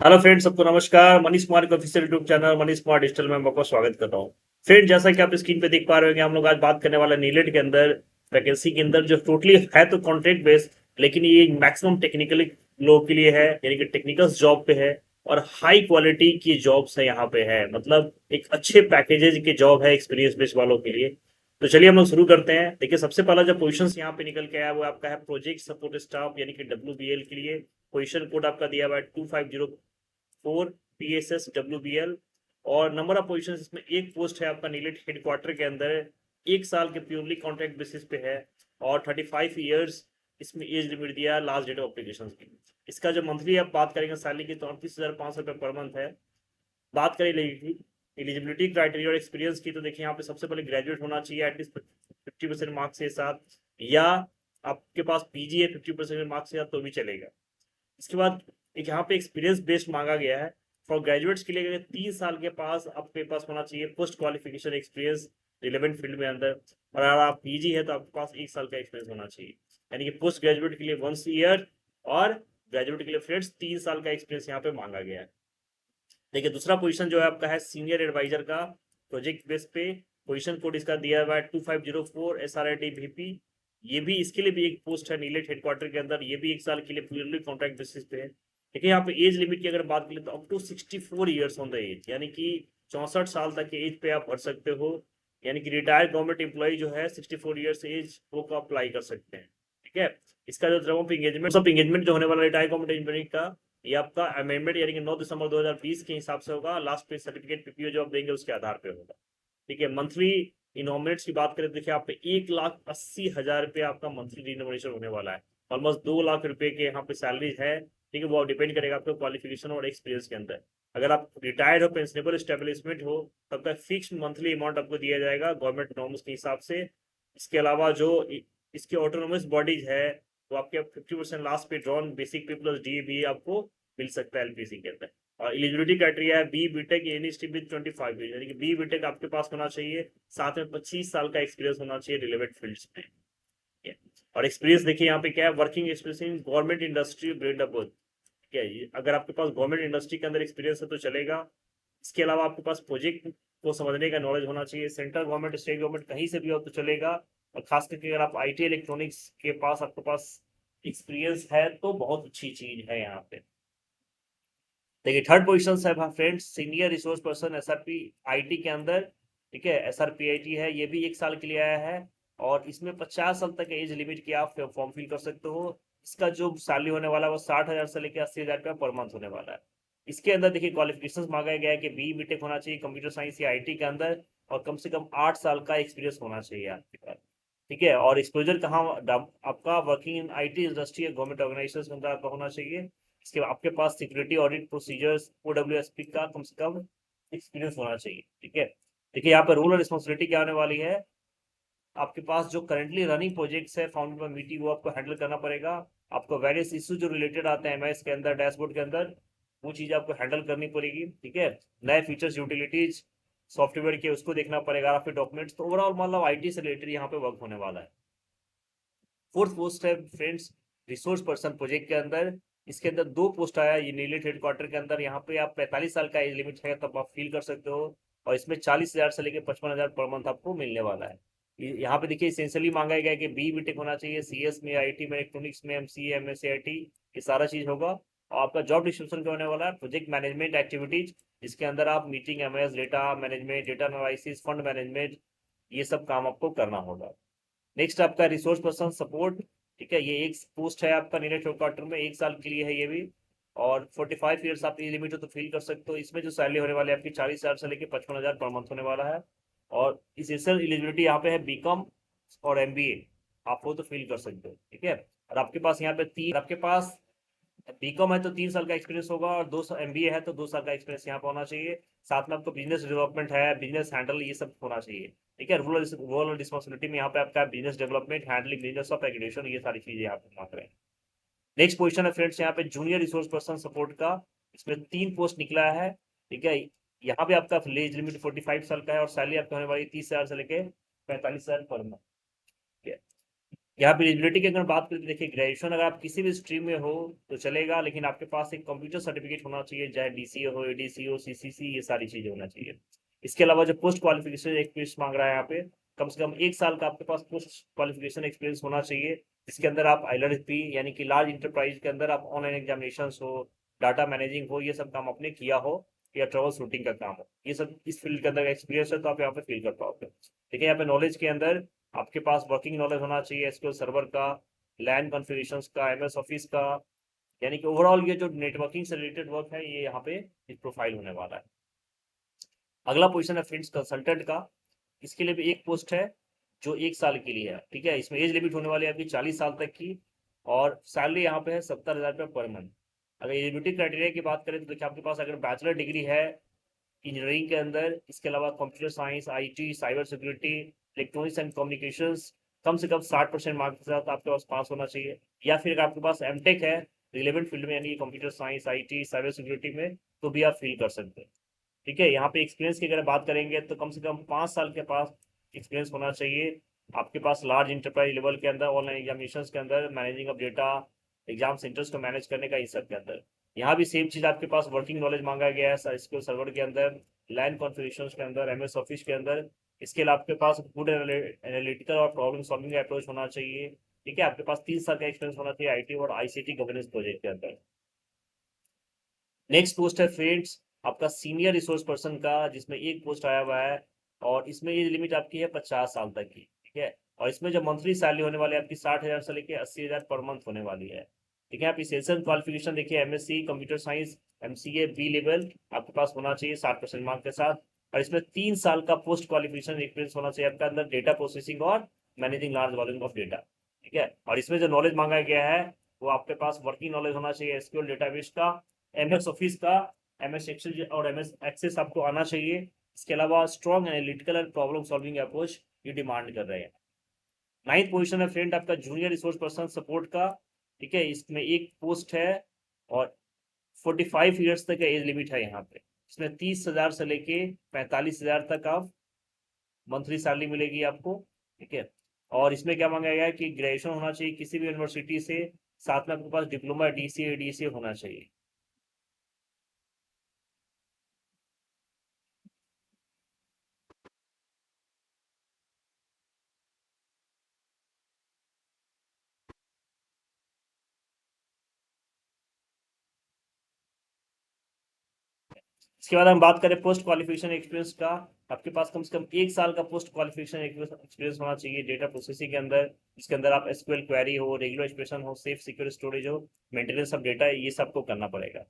Hello friend, सबको नमस्कार। मनीष कुमार के official YouTube channel Manish Kumar digital में मैं आपका स्वागत कर रहा हूँ। फ्रेंड, जैसा कि आप स्क्रीन पे देख पा रहे होंगे, हम लोग आज बात करने वाला नीलेट के अंदर वैकेंसी के अंदर जो टोटली है तो कॉन्ट्रैक्ट बेस्ड, लेकिन ये मैक्सिमम टेक्निकली लोग के लिए है, यानी कि टेक्निकल जॉब पे है और हाई क्वालिटी की जॉब्स है यहाँ पे है। मतलब एक अच्छे पैकेजेज की जॉब है एक्सपीरियंस बेस्ड वालों के लिए। तो चलिए हम लोग शुरू करते हैं। देखिए, सबसे पहला जो पोजीशन यहाँ पे निकल के आया वो आपका है प्रोजेक्ट सपोर्ट स्टाफ, यानी कि WBL के लिए। पोजीशन कोड आपका दिया हुआ है 2504 PSSWBL। और नंबर ऑफ पोजीशन इसमें एक पोस्ट है आपका नीलेट हेडक्वार्टर के अंदर। 1 साल के प्योरली कॉन्ट्रैक्ट बेसिस पे है और 35 ईयर्स इसमें एज लिमिट दिया है लास्ट डेट ऑफ एप्लीकेशन की। इसका जो मंथली आप बात करेंगे सैलरी की तो 38,500 रुपये पर मंथ है। बात करें एलिजिबिलिटी क्राइटेरिया और एक्सपीरियंस की, तो देखिए यहाँ पे सबसे पहले ग्रेजुएट होना चाहिए एटलीस्ट 50% मार्क्स के साथ, या आपके पास PG है 50% मार्क्स के साथ तो भी चलेगा। इसके बाद एक यहाँ पे एक्सपीरियंस बेस्ड मांगा गया है। फॉर ग्रेजुएट्स के लिए 3 साल के पास आपके पास होना चाहिए post qualification experience relevant field में अंदर। और अगर आप PG है तो आपके पास 1 साल का एक्सपीरियंस होना चाहिए, यानी कि पोस्ट ग्रेजुएट के लिए 1 ईयर और ग्रेजुएट के लिए फ्रेंड्स 3 साल का एक्सपीरियंस यहाँ पे मांगा गया है। देखिए, दूसरा पोजीशन जो है आपका है सीनियर एडवाइजर का, प्रोजेक्ट बेस पे। पोजीशन कोड इसका दिया हुआ है 2504 SRIT VP। ये भी इसके लिए भी एक पोस्ट है नीलेट हेडक्वार्टर के अंदर। ये भी 1 साल के लिए प्योरली कॉन्ट्रैक्ट बेसिस पे है। देखिए, यहाँ पे एज लिमिट की अगर बात करें तो up to 64 years on the age, यानी कि 64 साल तक के एज पे आप भर सकते हो। यानी कि रिटायर्ड गवर्नमेंट एम्प्लॉय जो है 64 ईयर्स एज वो को अप्लाई कर सकते हैं। ठीक है। इसका जो टर्म ऑफ एंगेजमेंट जो होने वाला रिटायर्ड गवर्नमेंट एम्प्लॉय का, ये आपका अमेंडमेंट यानी कि 9 दिसंबर 2020 के हिसाब से होगा। लास्ट पे सर्टिफिकेट PPO जो आप देंगे उसके आधार पे होगा। ठीक है। मंथली इनोमिनेट्स की बात करें तो देखिए, आप पे 1,80,000 रुपये आपका मंथली रिनोमिनेशन होने वाला है। ऑलमोस्ट 2 लाख रुपए के यहाँ पे सैलरी है। ठीक है। वो डिपेंड करेगा आपके क्वालिफिकेशन और एक्सपीरियंस के अंदर। अगर आप रिटायर्ड हो, पेंशनेबल स्टेब्लिशमेंट हो, तब तक फिक्स मंथली अमाउंट आपको दिया जाएगा गवर्नमेंट नॉर्म्स के हिसाब से। इसके अलावा जो इसके ऑटोनोमस बॉडीज है, तो आपके 50% लास्ट पे ड्रॉन बेसिक पे प्लस डी भी आपको मिल सकता है LPC के अंदर। और एलिजिबिलिटी क्राइटेरिया है B.BTech any stream with 25 year, यानी कि B.BTech आपके पास होना चाहिए, साथ में 25 साल का एक्सपीरियंस होना चाहिए रिलेवेंट फील्ड्स में। ठीक है। और एक्सपीरियंस देखिए यहाँ पे क्या है, working experience in government industry bread up. क्या है ये, अगर आपके पास गवर्नमेंट इंडस्ट्री के अंदर एक्सपीरियंस है तो चलेगा। इसके अलावा आपके पास प्रोजेक्ट को समझने का नॉलेज होना चाहिए। सेंट्रल गवर्नमेंट, स्टेट गवर्नमेंट कहीं से भी हो तो चलेगा। और खास करके अगर आप IT इलेक्ट्रॉनिक्स के पास आपके पास एक्सपीरियंस है तो बहुत अच्छी चीज है यहाँ पे। देखिए, थर्ड पोजीशन है friends senior resource person SRP IT के अंदर। ठीक है। SRP IT है, ये भी 1 साल के लिए आया है। और इसमें 50 साल तक एज लिमिट की आप फॉर्म फिल कर सकते हो। इसका जो सैलरी होने वाला है वो 60,000 से लेकर 80,000 रुपया पर मंथ होने वाला है। इसके अंदर देखिए क्वालिफिकेशन मांगा गया है कि B.BTech होना चाहिए कंप्यूटर साइंस या IT के अंदर, और कम से कम 8 साल का एक्सपीरियंस होना चाहिए आपके पास। ठीक है। और एक्सपोजर कहाँ, आपका वर्किंग इन IT इंडस्ट्री या गवर्नमेंट ऑर्गेनाइजेशन के अंदर आपका होना चाहिए। इसके आपके पास सिक्योरिटी ऑडिट प्रोसीजर्स OWSP का कम से कम एक्सपीरियंस होना चाहिए। ठीक है। देखिए, यहाँ पर रूल और रिस्पॉन्सिबिलिटी क्या होने वाली है। आपके पास जो करंटली रनिंग प्रोजेक्ट्स है फाउंड बाय मीटी, वो आपको हैंडल करना पड़ेगा। आपको वेरियस इशू जो रिलेटेड आते हैं MS के अंदर डैशबोर्ड के अंदर, वो चीज़ आपको हैंडल करनी पड़ेगी। ठीक है। नए फीचर्स यूटिलिटीज सॉफ्टवेयर के उसको देखना पड़ेगा, आपके डॉक्यूमेंट्स। तो ओवरऑल मतलब IT से रिलेटेड यहाँ पे वर्क होने वाला है। फोर्थ पोस्ट है फ्रेंड्स रिसोर्स पर्सन प्रोजेक्ट के अंदर। इसके अंदर 2 पोस्ट आया ये नीलेट हेडक्वार्टर के अंदर। यहाँ पे आप 45 साल का एज लिमिट है तब आप फील कर सकते हो। और इसमें 40,000 से लेकर 55,000 पर मंथ आपको मिलने वाला है। यहाँ पे देखिए इसेंशियली मांगा गया है कि B.BTech होना चाहिए, CS में, IT में, इलेक्ट्रॉनिक्स में, MCA MSc IT, ये सारा चीज होगा। और आपका जॉब डिस्क्रिप्शन क्या होने वाला है, प्रोजेक्ट मैनेजमेंट एक्टिविटीज, जिसके अंदर आप meeting MS, data management, data analysis, fund management, ये सब काम आपको करना होगा। नेक्स्ट आपका रिसोर्स पर्सन सपोर्ट। ठीक है। ये एक पोस्ट है आपका नीलेट हेडक्वार्टर में, 1 साल के लिए है ये भी। और 45 ईयर्स आप ये लिमिट हो तो फील कर सकते हो। इसमें जो सैलरी होने वाली है आपकी 40,000 से लेकर 55,000 पर मंथ होने वाला है। और इसेंशियल एलिजिबिलिटी यहाँ पे है B.Com और MBA, आप हो तो फील कर सकते हो। ठीक है। और आपके पास यहाँ पे तीन, आपके पास B.Com है तो 3 साल का एक्सपीरियंस होगा, और 2 साल MBA है तो 2 साल का एक्सपीरियंस यहाँ पर होना चाहिए। साथ में आपको बिजनेस डेवलपमेंट है, बिजनेस हैंडल, ये सब होना चाहिए। ठीक है। रोल और रिस्पॉन्सिबिलिटी में यहाँ पे आपका business development, handling business of aggregation, ये सारी चीजें यहाँ पे मांग रहे हैं। नेक्स्ट पोजीशन है फ्रेंड्स यहाँ पे जूनियर रिसोर्स पर्सन सपोर्ट का। इसमें 3 पोस्ट निकला है। ठीक है। यहाँ पे आपका एज लिमिट 45 साल का है, और सैलरी आपकी होने वाली 30,000 से लेके 45,000 पर मंथ। ठीक है। यहाँ पे एलिजिबिलिटी की अगर बात करें तो देखिए, ग्रेजुएशन अगर आप किसी भी स्ट्रीम में हो तो चलेगा, लेकिन आपके पास एक कंप्यूटर सर्टिफिकेट होना चाहिए, चाहे डीसीए हो, एडीसी हो, सीसीसी, ये सारी चीजें होना चाहिए। इसके अलावा जो पोस्ट क्वालिफिकेशन एक्सपीरियंस मांग रहा है यहाँ पे, कम से कम 1 साल का आपके पास पोस्ट क्वालिफिकेशन एक्सपीरियंस होना चाहिए, जिसके अंदर आप आईएलटीएस यानी कि लार्ज इंटरप्राइज के अंदर आप ऑनलाइन एग्जामिनेशन हो, डाटा मैनेजिंग हो, ये सब काम आपने किया हो, या ट्रेवल शूटिंग का काम हो, ये सब इस फील्ड के अंदर एक्सपीरियंस है तो आप यहाँ पे फील कर पाओगे। देखिए यहाँ पे नॉलेज के अंदर आपके पास वर्किंग नॉलेज होना चाहिए एसक्यूएल सर्वर का, लैन कॉन्फ़िगरेशंस का, एमएस ऑफिस का, यानी कि ओवरऑल ये जो नेटवर्किंग से रिलेटेड वर्क है ये यहाँ पे एक प्रोफाइल होने वाला है। अगला पोजीशन है फ्रेंड्स कंसल्टेंट का। इसके लिए भी एक पोस्ट है जो 1 साल के लिए है, ठीक है। इसमें एज लिमिट होने वाली है आपकी 40 साल तक की, और सैलरी यहाँ पे है 70,000 रुपये पर मंथ। अगर एलिजिबिलिटी क्राइटेरिया की बात करें तो देखिए, आपके पास अगर बैचलर डिग्री है इंजीनियरिंग के अंदर, इसके अलावा computer science, IT, cyber security, electronics and communications, कम से कम 60% मार्क्स के साथ आपके पास पास होना चाहिए। या फिर अगर आपके पास एमटेक है रिलेवेंट फील्ड में, यानी computer science, IT, cyber security में, तो भी आप फील कर सकते हैं, ठीक है। यहाँ पे एक्सपीरियंस की अगर बात करेंगे तो कम से कम 5 साल के पास एक्सपीरियंस होना चाहिए आपके पास लार्ज इंटरप्राइज लेवल के अंदर, ऑनलाइन एग्जामिनेशन के अंदर, managing of data, exam centres को मैनेज करने का, इस सब के अंदर। यहाँ भी सेम चीज़ आपके पास वर्किंग नॉलेज मांगा गया है एसक्यूएल सर्वर के अंदर, लाइन कॉन्फ़िगरेशंस के अंदर, एमएस ऑफिस के अंदर। इसके अलावा आपके पास गुड एनालिटिकल और प्रॉब्लम सॉल्विंग अप्रोच होना चाहिए, ठीक है। आपके पास 3 साल का एक्सपीरियंस होना चाहिए आईटी और आईसीटी गवर्नेंस प्रोजेक्ट के अंदर। नेक्स्ट पोस्ट है फ्रेंड्स आपका सीनियर रिसोर्स पर्सन का, जिसमें एक पोस्ट आया हुआ है, और इसमें ये लिमिट आपकी है 50 साल तक की, ठीक है। और इसमें जो मंथली सैलरी होने वाली है आपकी 60,000 से लेकर 80,000 पर मंथ होने वाली है, ठीक है। आप एसेंशियल क्वालिफिकेशन देखिए, MSc computer science, MCA B level आपके पास होना चाहिए 60% मार्क के साथ। और इसमें 3 साल का पोस्ट क्वालिफिकेशन एक्सपीरियंस होना चाहिए आपका अंदर डेटा प्रोसेसिंग और managing large volume of data, ठीक है। और इसमें जो नॉलेज मांगा गया है वो आपके पास वर्किंग नॉलेज होना चाहिए एसक्यूएल डेटाबेस का, एमएस ऑफिस का, एमएस एक्सेल और एमएस एक्सेस आपको आना चाहिए। इसके अलावा strong analytical and problem solving approach ये डिमांड कर रहे हैं। नाइन्थ पोजीशन है फ्रेंड आपका जूनियर रिसोर्स पर्सन सपोर्ट का, ठीक है। इसमें एक पोस्ट है, और 45 ईयर्स तक का एज लिमिट है यहाँ पे। इसमें 30,000 से लेके 45,000 तक आप मंथली सैलरी मिलेगी आपको, ठीक है। और इसमें क्या मांगा गया है कि ग्रेजुएशन होना चाहिए किसी भी यूनिवर्सिटी से, साथ में आपके पास डिप्लोमा डीसीए डीसीए होना चाहिए। इसके बाद हम बात करें पोस्ट क्वालिफिकेशन एक्सपीरियंस का। आपके पास कम से कम 1 साल का पोस्ट क्वालिफिकेशन एक्सपीरियंस होना चाहिए डेटा प्रोसेसिंग के अंदर, जिसके अंदर आप एसक्यूएल क्वेरी हो, रेगुलर एक्सप्रेशन हो, सेफ सिक्योर स्टोरेज हो, मेंटेनेंस ऑफ डेटा, ये सबको करना पड़ेगा।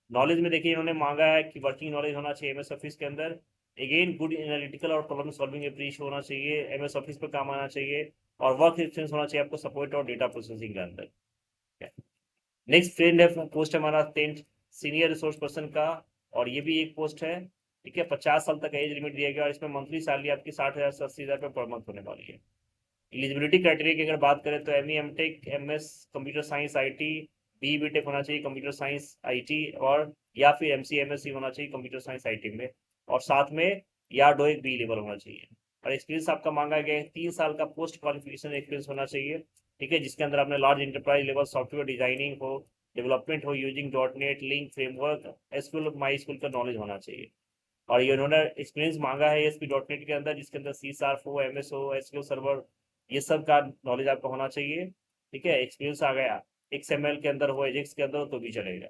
नॉलेज में देखिए इन्होंने मांगा है कि वर्किंग नॉलेज होना चाहिए एमएस ऑफिस के अंदर, अगेन गुड एनालिटिकल और प्रॉब्लम सॉल्विंग अप्रोच होना चाहिए, एमएस ऑफिस पर काम आना चाहिए, और वर्क एक्सपीरियंस होना चाहिए आपको सपोर्ट और डेटा प्रोसेसिंग के अंदर। नेक्स्ट फ्रेंड है पोस्ट है हमारा 10th सीनियर रिसोर्स पर्सन का, और ये भी एक पोस्ट है, ठीक है। 50 साल तक एज लिमिट दिया गया, और इसमें मंथली सैलरी आपकी 60,000 से 80,000 रुपये पर मंथ होने वाली है। एलिजिबिलिटी क्राइटेरिया की अगर बात करें तो M E M tech M S computer science I T, B B tech होना चाहिए कंप्यूटर साइंस आई टी, और या फिर M C M S C होना चाहिए कंप्यूटर साइंस आई टी में, और साथ में या डोएक बी लेवल होना चाहिए। और एक्सपीरियंस आपका मांगा गया है 3 साल का पोस्ट क्वालिफिकेशन एक्सपीरियंस होना चाहिए, ठीक है, जिसके अंदर आपने large enterprise level software designing हो, डेवलपमेंट हो using dot net link framework, SQL my school का नॉलेज होना चाहिए। और ये उन्होंने एक्सपीरियंस मांगा है एसपी डॉट नेट के अंदर, जिसके अंदर सी शार्प हो, एम एस हो, एसक्यूएल सर्वर, ये सब का नॉलेज आपका होना चाहिए, ठीक है। एक्सपीरियंस आ गया एक्सएमएल के अंदर हो, एजेक्स के अंदर हो तो भी चलेगा।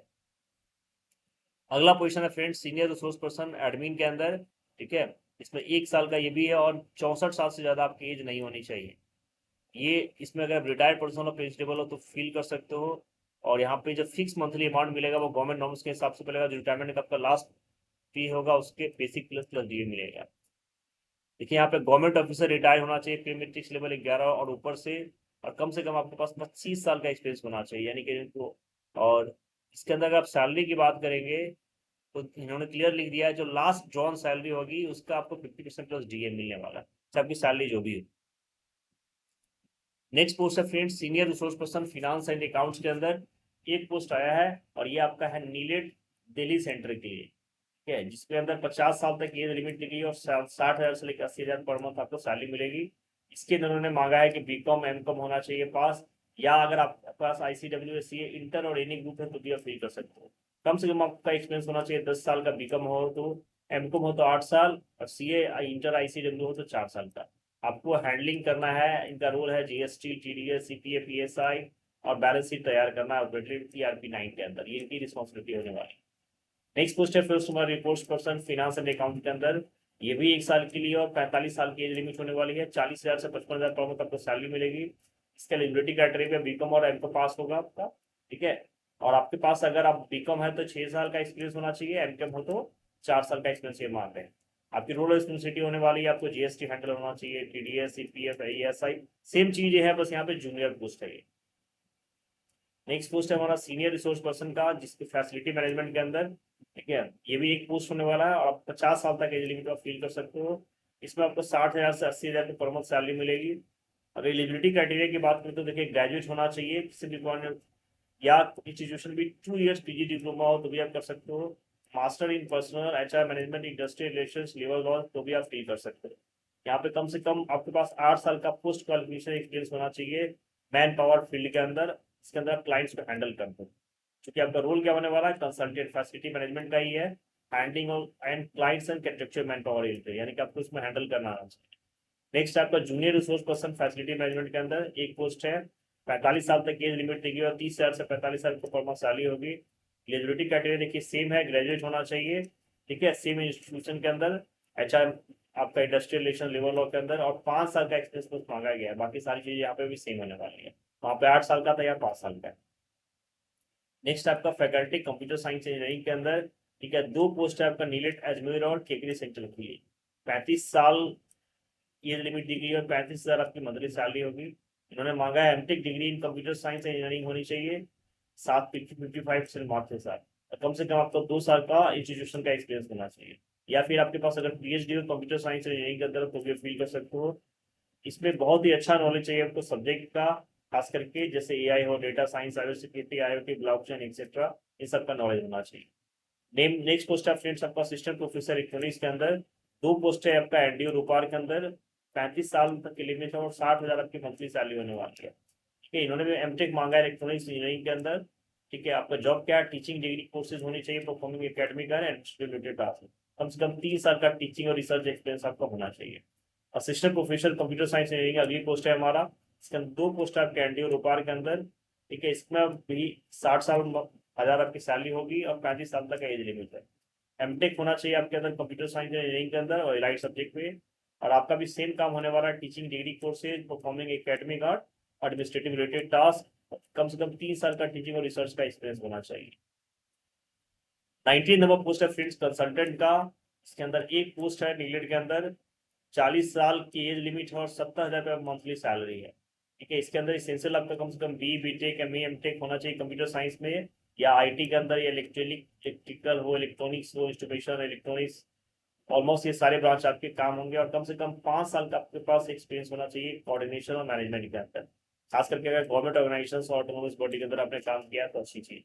अगला पोजीशन है friends senior resource person admin के अंदर, ठीक है। इसमें 1 साल का ये भी है, और 64 साल से ज़्यादा आपकी एज नहीं होनी चाहिए। ये इसमें अगर आप रिटायर्ड पर्सन हो, पेंशनेबल हो तो फील कर सकते हो। और यहाँ पे जो फिक्स मंथली अमाउंट मिलेगा वो गवर्नमेंट नॉर्म्स के हिसाब से मिलेगा, जो रिटायरमेंट का आपका लास्ट फी होगा उसके बेसिक प्लस प्लस डीए मिलेगा। देखिए यहाँ पे गवर्नमेंट ऑफिसर रिटायर होना चाहिए, पे मैट्रिक्स लेवल 11 और ऊपर से, और कम से कम आपके पास 25 साल का एक्सपीरियंस होना चाहिए, यानी कि इनको। और इसके अंदर अगर आप सैलरी की बात करेंगे तो इन्होंने क्लियर लिख दिया है, जो लास्ट जॉन सैलरी होगी उसका आपको 50% प्लस डीए मिलने वाला है, चाहे आपकी सैलरी जो भी हो। नेक्स्ट पोस्ट है friends senior resource person finance and accounts के अंदर, एक पोस्ट आया है, और ये आपका है नीलेट दिल्ली सेंटर के लिए, ठीक है, जिसके अंदर 50 साल तक एज लिमिट दी गई है, और 60,000 से लेकर 80,000 पर मंथ आपको सैलरी मिलेगी। इसके अंदर उन्होंने मांगा है कि बीकॉम एमकॉम होना चाहिए पास, या अगर आपके पास ICWA CA इंटर और एनी ग्रुप है तो भी आप फिल कर सकते हो। कम से कम आपका एक्सपीरियंस होना चाहिए 10 साल का, बीकॉम हो तो, एमकॉम हो तो 8 साल, और CA इंटर ICW हो तो 4 साल का। आपको हैंडलिंग करना है, इनका रोल है GST TDS CPA PSI और बैलेंस शीट तैयार करना है TRP 9 के अंदर, ये इनकी रिस्पॉन्सिबिलिटी होने वाली है। नेक्स्ट पोस्ट है फर्स्ट हमारा reports person finance and account के अंदर, ये भी 1 साल के लिए और 45 साल की एज लिमिट होने वाली है। 40,000 से 55,000 पर मंथ आपको सैलरी मिलेगी। इसका एलिजिबिलिटी क्राइटेरिया बीकॉम और एमकॉम पास होगा आपका, ठीक है। और आपके पास अगर आप बीकॉम है तो 6 साल का एक्सपीरियंस होना चाहिए, एमकॉम हो तो 4 साल का एक्सपीरियंस ये मांग रहे हैं। आपकी रोल रिस्पॉन्सिबिलिटी होने वाली है, आपको GST हैंडल होना चाहिए, TDS CPF ASI सेम चीज है, बस यहाँ पे जूनियर पोस्ट है। नेक्स्ट पोस्ट है हमारा सीनियर रिसोर्स पर्सन का, जिसकी फैसिलिटी मैनेजमेंट के अंदर, ठीक है। ये भी एक पोस्ट होने वाला है और आप 50 साल तक एज लिमिट आप फील कर सकते हो। इसमें आपको 60,000 से 80,000 की पर मंथ सैलरी मिलेगी। और एलिजिबिलिटी क्राइटेरिया की बात करें तो देखिए, ग्रेजुएट होना चाहिए किसी भी कॉलेज या इंस्टीट्यूशन भी, 2 इयर्स PG डिप्लोमा हो तो भी आप कर सकते हो। Master in personal HR management industrial relations level law तो भी आप फील कर सकते हो। यहाँ पे कम से कम आपके पास 8 साल का पोस्ट क्वालिफिकेशन एक्सपीरियंस होना चाहिए मैन पावर फील्ड के अंदर। इसके अंदर क्लाइंट्स को हैंडल करते हो, क्योंकि आपका रोल क्या होने वाला है, कंसल्टेंट फैसिलिटी मैनेजमेंट का ही है। Handling and clients and contractual man power, यानी कि आपको इसमें हैंडल करना आना चाहिए। नेक्स्ट आपका junior resource person facility management के अंदर एक पोस्ट है। 45 साल तक एज लिमिट देगी और 30,000 से 45,000 को पर मंथ सैलरी होगी। एलिजिबिलिटी क्राइटेरिया देखिए सेम है, ग्रेजुएट होना चाहिए, ठीक है, सेम इंस्टीट्यूशन के अंदर, HR आपका इंडस्ट्रियल रिलेशन लेवल लॉ के अंदर, और 5 साल का एक्सपीरियंस बस मांगा गया है। बाकी सारी चीजें यहाँ पे भी सेम होने वाली है, वहाँ पे 8 साल का था या 5 साल का। नेक्स्ट आपका फैकल्टी कंप्यूटर साइंस इंजीनियरिंग के अंदर, ठीक है, 2 पोस्ट है आपका नीलेट अजमेर और केकरी सेंटर के लिए। 35 साल एज लिमिट दी गई और 35,000 आपकी मंथली सैलरी होगी। इन्होंने मांगा है M tech degree in computer science engineering होनी चाहिए, 55% मार्क्स के साथ, और कम से कम आपको 2 साल का इंस्टीट्यूशन का एक्सपीरियंस होना चाहिए। या फिर आपके पास अगर PhD हो कंप्यूटर साइंस इंजीनियरिंग के अंदर तो भी फील कर सकते हो। इसमें बहुत ही अच्छा नॉलेज चाहिए आपको सब्जेक्ट का, खास करके जैसे AI हो, data science, cyber security, IoT, blockchain etcetera, इन सब का नॉलेज होना चाहिए। नेक्स्ट पोस्ट है फ्रेंड्स आपका असिस्टेंट प्रोफेसर इलेक्ट्रॉनिक्स के अंदर, 2 पोस्ट है आपका NDU रूपार के अंदर। 35 साल तक के लिमिट है और 60,000 आपकी मंथली सैलरी होने वाली है, ठीक है। इन्होंने भी एमटेक मांगा है इलेक्ट्रॉनिक्स इंजीनियरिंग के अंदर, ठीक है। आपका जॉब क्या है, टीचिंग डिग्री कोर्सेज होनी चाहिए, performing academic and related task, कम से कम 3 साल का टीचिंग और रिसर्च एक्सपीरियंस आपका होना चाहिए। Assistant professor computer science engineering अगली पोस्ट है हमारा, इसके अंदर 2 पोस्ट है आपके NDU रूपार के अंदर, ठीक है। इसमें भी 60,000 आपकी सैलरी होगी और 35 साल तक का एज लिमिट है। एमटेक होना चाहिए आपके अंदर कंप्यूटर साइंस इंजीनियरिंग के अंदर और राइट सब्जेक्ट में। और आपका भी सेम काम होने वाला है, teaching degree courses, performing academic art, administrative related task, कम से कम 3 साल का टीचिंग और रिसर्च का एक्सपीरियंस होना चाहिए। 19 नंबर पोस्ट है फ्रेंड्स कंसल्टेंट का, इसके अंदर एक पोस्ट है नीलेट के अंदर, 40 साल की एज लिमिट है और 70,000 मंथली सैलरी है, ठीक है। इसके अंदर इसेंशियल आपका कम से कम BTech ME MTech होना चाहिए कंप्यूटर साइंस में, या IT के अंदर, या इलेक्ट्रिकल हो, इलेक्ट्रॉनिक्स हो, इंस्ट्रूमेंटेशन इलेक्ट्रॉनिक्स, ऑलमोस्ट ये सारे ब्रांच आपके काम होंगे। और कम से कम 5 साल का आपके पास एक्सपीरियंस होना चाहिए कोऑर्डिनेशन और मैनेजमेंट के अंदर, खास करके अगर गवर्नमेंट ऑर्गेनाइजेशन और ऑटोनोमस बॉडी के अंदर आपने काम किया तो अच्छी चीज।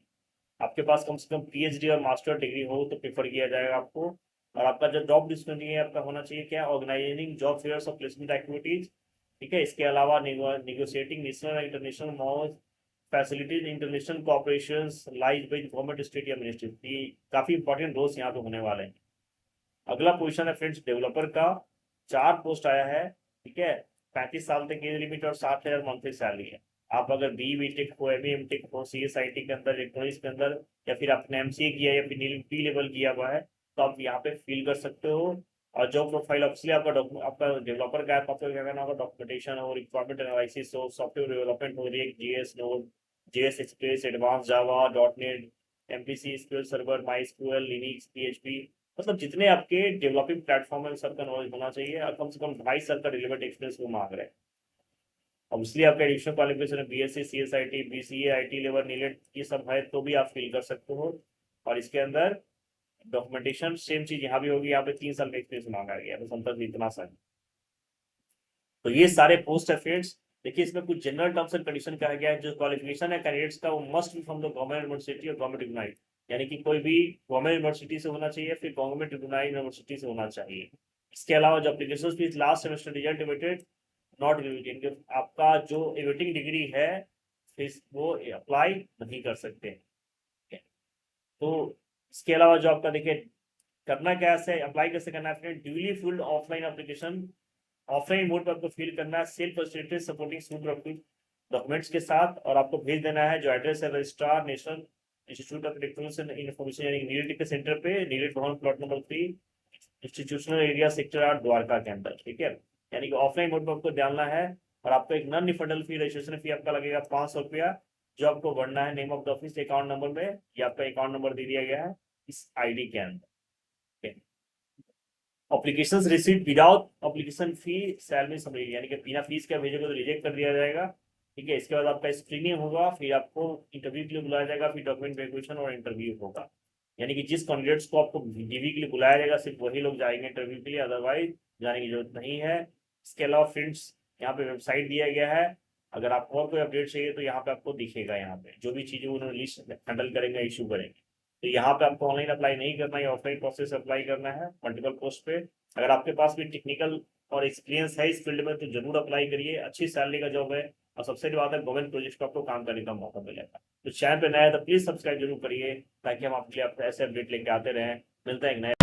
आपके पास कम से कम PhD और मास्टर डिग्री हो तो प्रेफर किया जाएगा आपको। और आपका जो जॉब डिस्क्रिप्शन है आपका होना चाहिए क्या, ऑर्गेनाइजिंग जॉब फेयर्स और प्लेसमेंट एक्टिविटीज, ठीक है। इसके अलावा निगोशिएटिंग नेशनल और international malls facilities international cooperation lies with government state या मिनिस्ट्री, काफी इंपॉर्टेंट रोल्स यहाँ पे होने वाले हैं। अगला पोजीशन है फ्रेंड्स डेवलपर का, 4 पोस्ट आया है, ठीक है। 35 साल तक एज लिमिट और 60,000 मंथली सैलरी है। आप अगर BTech हो, ME MTech हो, CSIT के अंदर, इलेक्ट्रॉनिक्स के अंदर, या फिर आपने MCA किया या फिर P लेवल किया हुआ है तो आप यहाँ पे फिल कर सकते हो। और जॉब प्रोफाइल ऑब्वियसली आपका डेवलपर का है, आपको क्या करना होगा, डॉक्यूमेंटेशन हो, रिक्वायरमेंट एनालिसिस हो, सॉफ्टवेयर डेवलपमेंट हो, React JS node, JS express, advance जावा, .NET, MVC, SQL server, MySQL, Linux, PHP, मतलब जितने आपके डेवलपिंग प्लेटफॉर्म है सबका नॉलेज होना चाहिए। और कम से कम 22 साल का रिलेवेंट एक्सपीरियंस वो मांग रहे हैं। ऑब्वियसली आपका एडिशनल क्वालिफिकेशन है BSc CSIT BCA IT level नीलेट, ये सब है तो भी आप फिल कर सकते हो। और इसके अंदर डॉक्यूमेंटेशन सेम चीज यहाँ भी होगी, यहाँ पे 3 साल का एक्सपीरियंस मांगा गया है, बस अंतर इतना सा है। तो ये सारे पोस्ट है फ्रेंड्स। देखिए इसमें कुछ जनरल टर्म्स एंड कंडीशन कहा गया है, जो क्वालिफिकेशन है कैंडिडेट्स का वो must be from the government university और गवर्नमेंट रिकॉग्नाइज्ड, यानी कि कोई भी गवर्नमेंट यूनिवर्सिटी से होना चाहिए, फिर गवर्नमेंट रिकॉग्नाइज्ड यूनिवर्सिटी से होना चाहिए। इसके अलावा जो application fees last semester result limited not eligible, आपका जो एविटिंग डिग्री है फिर वो अप्लाई नहीं कर सकते। तो इसके अलावा जो आपका देखिए करना क्या है, अप्लाई कैसे करना है, duly field offline application, offline mode पर आपको फिल करना है self facilitated supporting suit documents के साथ, और आपको भेज देना है जो एड्रेस है registrar national institute of electronics and information यानी नीलट के सेंटर पे, नीलट भवन plot number 3, institutional area sector 8 Dwarka के अंदर, ठीक है। यानी कि ऑफलाइन मोड पर आपको डालना है, और आपको एक नॉन रिफंडेबल फी, रजिस्ट्रेशन फी आपका लगेगा 500 रुपया, जो आपको भरना है name of the office account number में, या आपका अकाउंट नंबर दे दिया गया है इस आईडी के अंदर, ठीक है। अप्लीकेशन रिसीव विदाउट अप्लीकेशन फी सैलरी समरी, यानी कि बिना फीस का भेजोगे तो रिजेक्ट कर दिया जाएगा, ठीक है। इसके बाद आपका स्क्रीनिंग होगा, फिर आपको इंटरव्यू के लिए बुलाया जाएगा, फिर डॉक्यूमेंट वेरिफिकेशन और इंटरव्यू होगा। यानी कि जिस कैंडिडेट्स को आपको डीवी के लिए बुलाया जाएगा सिर्फ वही लोग जाएंगे इंटरव्यू के लिए, अदरवाइज जाने की जरूरत नहीं है। इसके अलावा फ्रेंड्स यहाँ पे वेबसाइट दिया गया है, अगर आपको और कोई अपडेट चाहिए तो यहाँ पे आपको दिखेगा, यहाँ पे जो भी चीजें उन्होंने लिस्ट हैंडल करेंगे इशू करेंगे। तो यहाँ पे आपको ऑनलाइन अप्लाई नहीं करना है, ऑफलाइन प्रोसेस अप्लाई करना है मल्टीपल पोस्ट पे। अगर आपके पास भी टेक्निकल और एक्सपीरियंस है इस फील्ड में तो जरूर अप्लाई करिए, अच्छी सैलरी का जॉब है, और सबसे बड़ी बात है गवर्नमेंट प्रोजेक्ट पर आपको काम करने का मौका मिलेगा। तो चैनल पे नया है तो प्लीज सब्सक्राइब जरूर करिए, ताकि हम आपके लिए ऐसे अपडेट लेके आते रहें। मिलता है एक नए